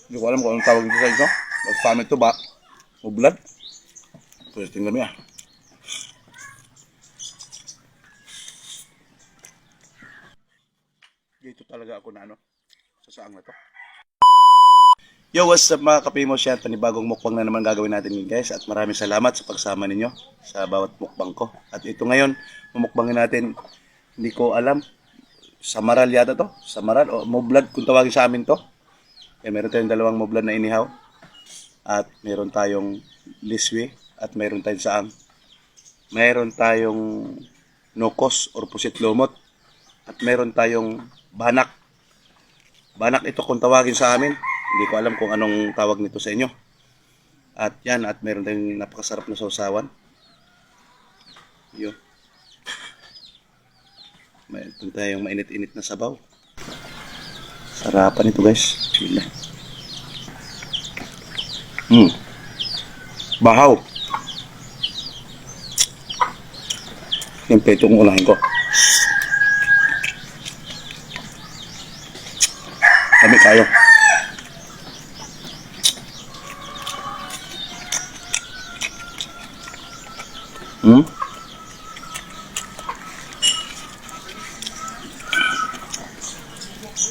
Hindi ko alam kung anong tawag dito sa ito. Basta amin ito ba? Mublad. Pwede tingnan mo yan. Dito talaga ako na sa saang na to. Yo, what's up mga kapimos yan? Panibagong mukbang na naman gagawin natin yun guys. At maraming salamat sa pagsama ninyo sa bawat mukbang ko. At ito ngayon, mumukbangin natin, hindi ko alam, samaral yata to. Samaral o mublad kung tawagin sa amin to. Kaya meron tayong dalawang mublad na inihaw. At meron tayong liswi. At meron tayong saang. Meron tayong nokos or pusit lumot. At meron tayong banak. Banak ito kung tawagin sa amin. Hindi ko alam kung anong tawag nito sa inyo. At yan, at meron tayong napakasarap na sausawan. Yun. Meron tayong mainit-init na sabaw. Sarapan ito guys. Sila. Bahaw. Siyempre itong unahin ko. Kami kayo.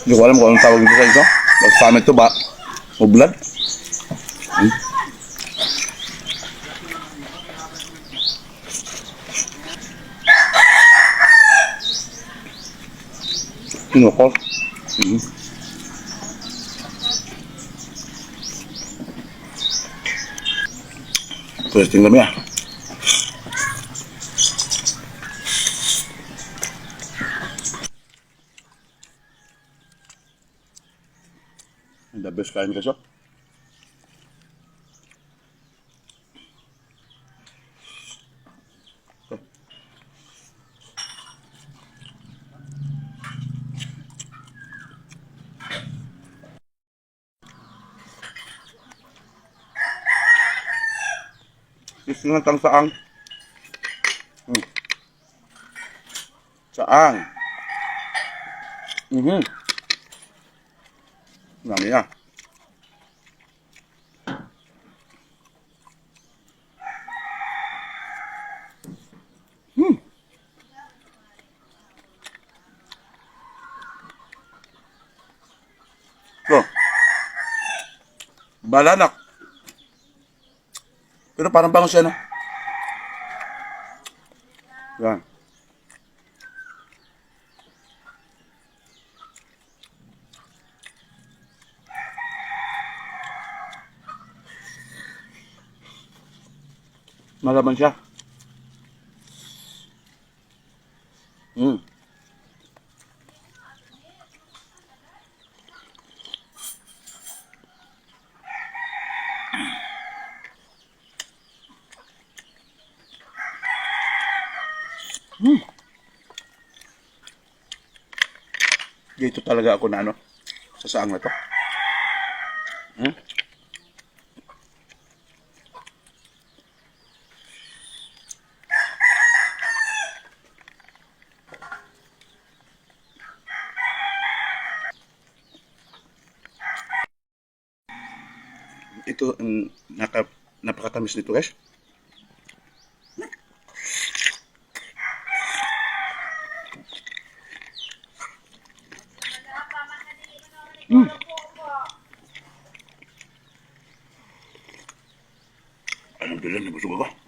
Hindi ko alam kung anong tawag dito sa ito. Basta amin ito ba? Mublad. Tinukol. Pwede tingnan mo yan. The best kain kasi. Isingatang saang. Saang. Nami na. So, balanak. Pero parang bango siya, no? Yan. Malaman siya. Dito talaga ako na sa saang na to. Ito ang napakatamis nito guys. Alhamdulillah, nabusog ako.